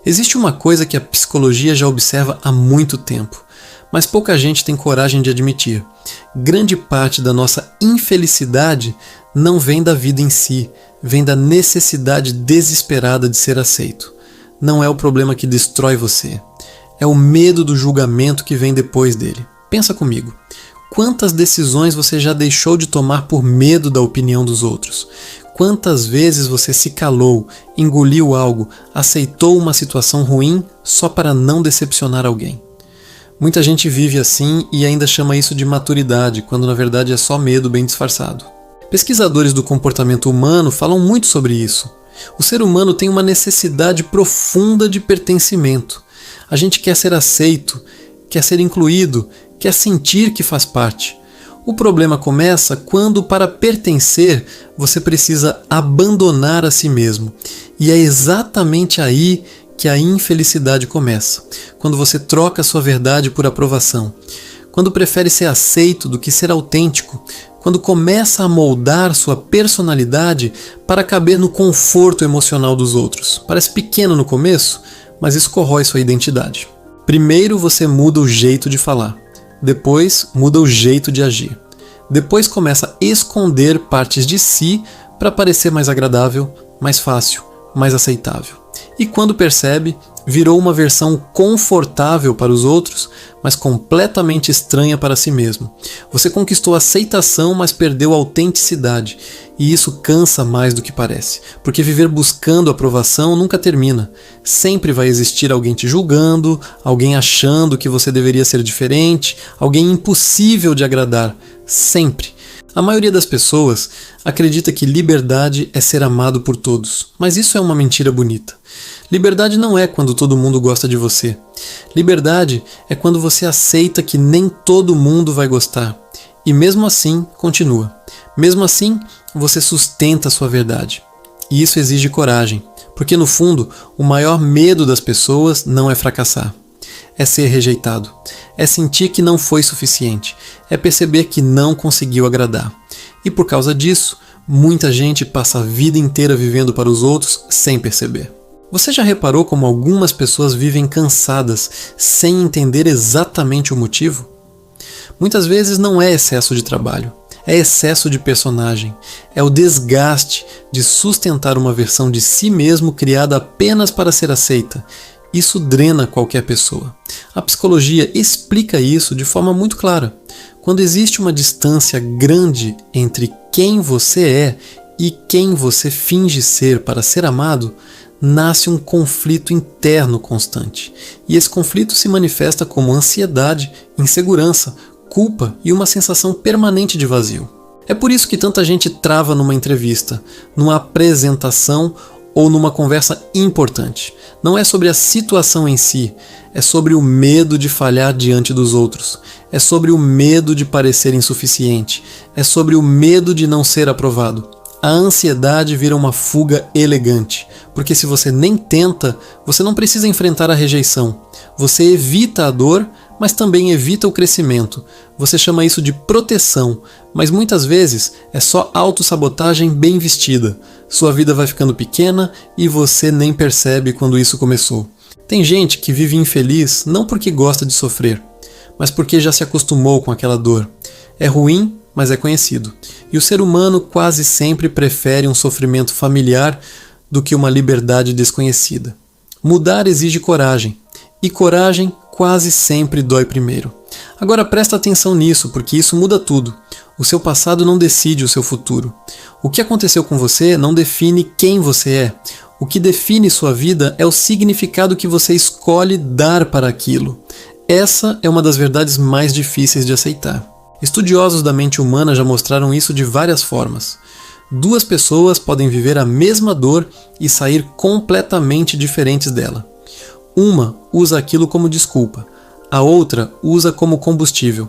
Existe uma coisa que a psicologia já observa há muito tempo, mas pouca gente tem coragem de admitir. Grande parte da nossa infelicidade não vem da vida em si, vem da necessidade desesperada de ser aceito. Não é o problema que destrói você, é o medo do julgamento que vem depois dele. Pensa comigo. Quantas decisões você já deixou de tomar por medo da opinião dos outros? Quantas vezes você se calou, engoliu algo, aceitou uma situação ruim só para não decepcionar alguém? Muita gente vive assim e ainda chama isso de maturidade, quando na verdade é só medo bem disfarçado. Pesquisadores do comportamento humano falam muito sobre isso. O ser humano tem uma necessidade profunda de pertencimento. A gente quer ser aceito, quer ser incluído, quer sentir que faz parte. O problema começa quando, para pertencer, você precisa abandonar a si mesmo. E é exatamente aí que a infelicidade começa. Quando você troca sua verdade por aprovação. Quando prefere ser aceito do que ser autêntico. Quando começa a moldar sua personalidade para caber no conforto emocional dos outros. Parece pequeno no começo, mas isso corrói sua identidade. Primeiro você muda o jeito de falar. Depois muda o jeito de agir. Depois começa a esconder partes de si para parecer mais agradável, mais fácil, mais aceitável. E quando percebe, virou uma versão confortável para os outros, mas completamente estranha para si mesmo. Você conquistou a aceitação, mas perdeu a autenticidade. E isso cansa mais do que parece, porque viver buscando aprovação nunca termina. Sempre vai existir alguém te julgando, alguém achando que você deveria ser diferente, alguém impossível de agradar. Sempre. A maioria das pessoas acredita que liberdade é ser amado por todos, mas isso é uma mentira bonita. Liberdade não é quando todo mundo gosta de você. Liberdade é quando você aceita que nem todo mundo vai gostar. E mesmo assim, continua. Mesmo assim, você sustenta a sua verdade. E isso exige coragem, porque no fundo, o maior medo das pessoas não é fracassar. É ser rejeitado. É sentir que não foi suficiente. É perceber que não conseguiu agradar. E por causa disso, muita gente passa a vida inteira vivendo para os outros sem perceber. Você já reparou como algumas pessoas vivem cansadas sem entender exatamente o motivo? Muitas vezes não é excesso de trabalho, é excesso de personagem, é o desgaste de sustentar uma versão de si mesmo criada apenas para ser aceita. Isso drena qualquer pessoa. A psicologia explica isso de forma muito clara. Quando existe uma distância grande entre quem você é e quem você finge ser para ser amado, nasce um conflito interno constante. E esse conflito se manifesta como ansiedade, insegurança, culpa e uma sensação permanente de vazio. É por isso que tanta gente trava numa entrevista, numa apresentação ou numa conversa importante. Não é sobre a situação em si, é sobre o medo de falhar diante dos outros, é sobre o medo de parecer insuficiente, é sobre o medo de não ser aprovado. A ansiedade vira uma fuga elegante, porque se você nem tenta, você não precisa enfrentar a rejeição. Você evita a dor, mas também evita o crescimento. Você chama isso de proteção, mas muitas vezes é só autossabotagem bem vestida. Sua vida vai ficando pequena e você nem percebe quando isso começou. Tem gente que vive infeliz não porque gosta de sofrer, mas porque já se acostumou com aquela dor. É ruim, mas é conhecido. E o ser humano quase sempre prefere um sofrimento familiar do que uma liberdade desconhecida. Mudar exige coragem, e coragem quase sempre dói primeiro. Agora presta atenção nisso, porque isso muda tudo. O seu passado não decide o seu futuro. O que aconteceu com você não define quem você é. O que define sua vida é o significado que você escolhe dar para aquilo. Essa é uma das verdades mais difíceis de aceitar. Estudiosos da mente humana já mostraram isso de várias formas. Duas pessoas podem viver a mesma dor e sair completamente diferentes dela. Uma usa aquilo como desculpa, a outra usa como combustível.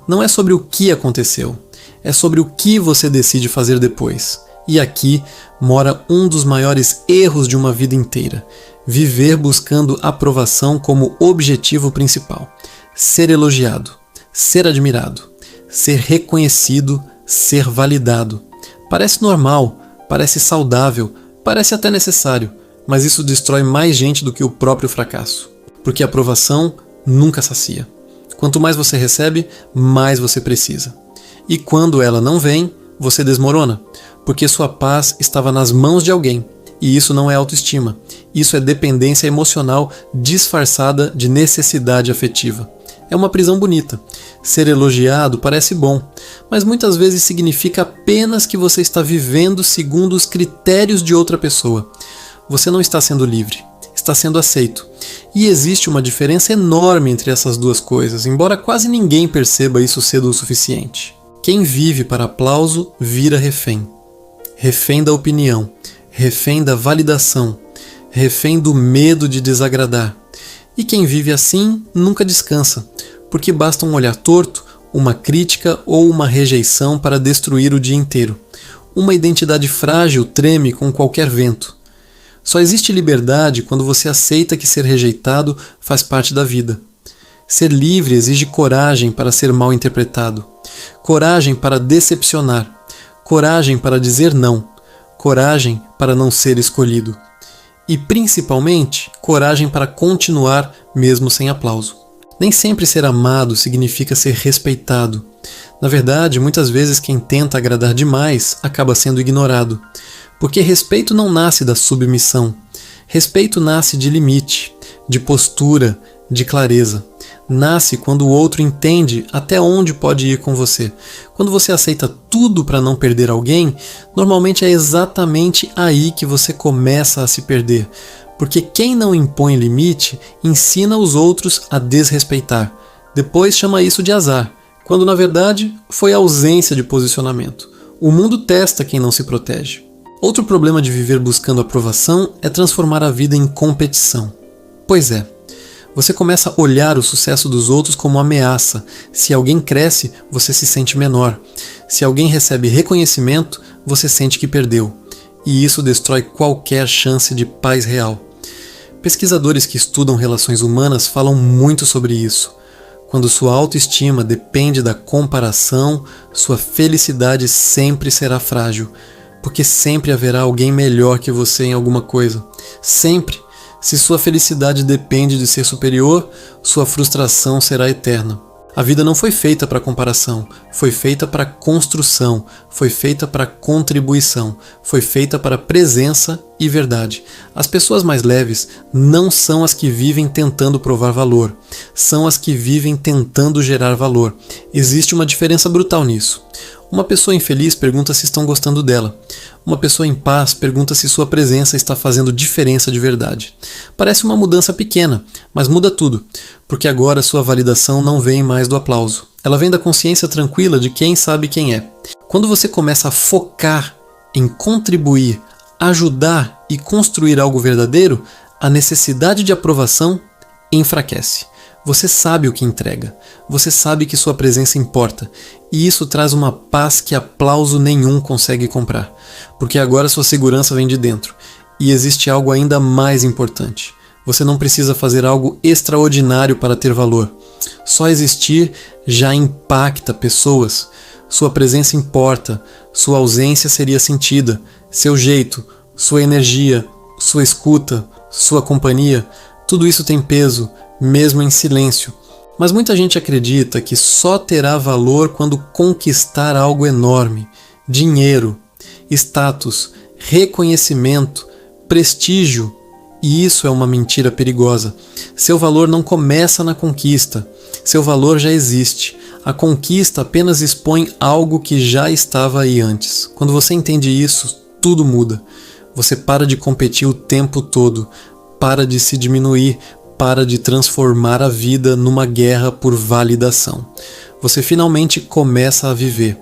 Não é sobre o que aconteceu, é sobre o que você decide fazer depois. E aqui mora um dos maiores erros de uma vida inteira: viver buscando aprovação como objetivo principal. Ser elogiado, ser admirado, ser reconhecido, ser validado. Parece normal, parece saudável, parece até necessário, mas isso destrói mais gente do que o próprio fracasso. Porque a aprovação nunca sacia. Quanto mais você recebe, mais você precisa. E quando ela não vem, você desmorona, porque sua paz estava nas mãos de alguém. E isso não é autoestima. Isso é dependência emocional disfarçada de necessidade afetiva. É uma prisão bonita. Ser elogiado parece bom, mas muitas vezes significa apenas que você está vivendo segundo os critérios de outra pessoa. Você não está sendo livre, está sendo aceito. E existe uma diferença enorme entre essas duas coisas, embora quase ninguém perceba isso cedo o suficiente. Quem vive para aplauso vira refém. Refém da opinião, refém da validação, refém do medo de desagradar. E quem vive assim nunca descansa, porque basta um olhar torto, uma crítica ou uma rejeição para destruir o dia inteiro. Uma identidade frágil treme com qualquer vento. Só existe liberdade quando você aceita que ser rejeitado faz parte da vida. Ser livre exige coragem para ser mal interpretado, coragem para decepcionar, coragem para dizer não, coragem para não ser escolhido. E, principalmente, coragem para continuar mesmo sem aplauso. Nem sempre ser amado significa ser respeitado. Na verdade, muitas vezes quem tenta agradar demais acaba sendo ignorado. Porque respeito não nasce da submissão. Respeito nasce de limite, de postura, de clareza. Nasce quando o outro entende até onde pode ir com você. Quando você aceita tudo para não perder alguém, normalmente é exatamente aí que você começa a se perder. Porque quem não impõe limite, ensina os outros a desrespeitar. Depois chama isso de azar, quando na verdade foi ausência de posicionamento. O mundo testa quem não se protege. Outro problema de viver buscando aprovação é transformar a vida em competição. Pois é. Você começa a olhar o sucesso dos outros como ameaça. Se alguém cresce, você se sente menor. Se alguém recebe reconhecimento, você sente que perdeu. E isso destrói qualquer chance de paz real. Pesquisadores que estudam relações humanas falam muito sobre isso. Quando sua autoestima depende da comparação, sua felicidade sempre será frágil. Porque sempre haverá alguém melhor que você em alguma coisa. Sempre. Se sua felicidade depende de ser superior, sua frustração será eterna. A vida não foi feita para comparação, foi feita para construção, foi feita para contribuição, foi feita para presença e verdade. As pessoas mais leves não são as que vivem tentando provar valor, são as que vivem tentando gerar valor. Existe uma diferença brutal nisso. Uma pessoa infeliz pergunta se estão gostando dela. Uma pessoa em paz pergunta se sua presença está fazendo diferença de verdade. Parece uma mudança pequena, mas muda tudo, porque agora sua validação não vem mais do aplauso. Ela vem da consciência tranquila de quem sabe quem é. Quando você começa a focar em contribuir, ajudar e construir algo verdadeiro, a necessidade de aprovação enfraquece. Você sabe o que entrega, você sabe que sua presença importa, e isso traz uma paz que aplauso nenhum consegue comprar, porque agora sua segurança vem de dentro, e existe algo ainda mais importante. Você não precisa fazer algo extraordinário para ter valor. Só existir já impacta pessoas. Sua presença importa, sua ausência seria sentida, seu jeito, sua energia, sua escuta, sua companhia, tudo isso tem peso, mesmo em silêncio. Mas muita gente acredita que só terá valor quando conquistar algo enorme, dinheiro, status, reconhecimento, prestígio, e isso é uma mentira perigosa. Seu valor não começa na conquista, seu valor já existe. A conquista apenas expõe algo que já estava aí antes. Quando você entende isso, tudo muda. Você para de competir o tempo todo, para de se diminuir, para de transformar a vida numa guerra por validação. Você finalmente começa a viver.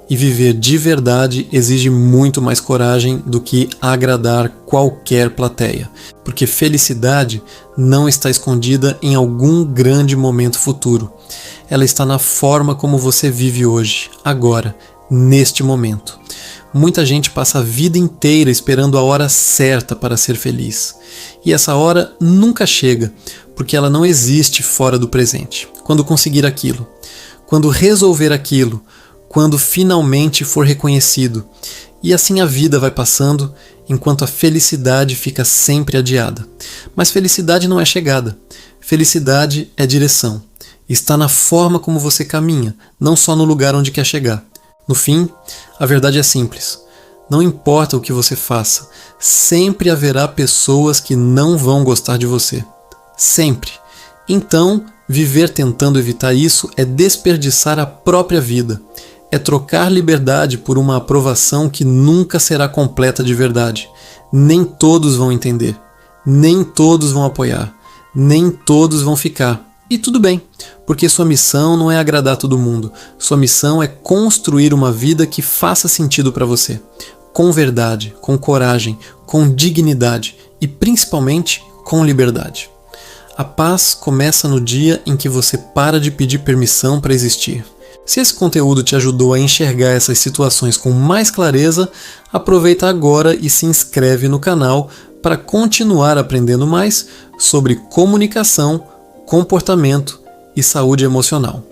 E viver de verdade exige muito mais coragem do que agradar qualquer plateia. Porque felicidade não está escondida em algum grande momento futuro. Ela está na forma como você vive hoje, agora, neste momento. Muita gente passa a vida inteira esperando a hora certa para ser feliz. E essa hora nunca chega, porque ela não existe fora do presente. Quando conseguir aquilo, quando resolver aquilo, quando finalmente for reconhecido. E assim a vida vai passando enquanto a felicidade fica sempre adiada. Mas felicidade não é chegada. Felicidade é direção. Está na forma como você caminha, não só no lugar onde quer chegar. No fim, a verdade é simples. Não importa o que você faça, sempre haverá pessoas que não vão gostar de você. Sempre. Então, viver tentando evitar isso é desperdiçar a própria vida. É trocar liberdade por uma aprovação que nunca será completa de verdade. Nem todos vão entender. Nem todos vão apoiar. Nem todos vão ficar. E tudo bem, porque sua missão não é agradar todo mundo. Sua missão é construir uma vida que faça sentido para você. Com verdade, com coragem, com dignidade e principalmente com liberdade. A paz começa no dia em que você para de pedir permissão para existir. Se esse conteúdo te ajudou a enxergar essas situações com mais clareza, aproveita agora e se inscreve no canal para continuar aprendendo mais sobre comunicação, comportamento e saúde emocional.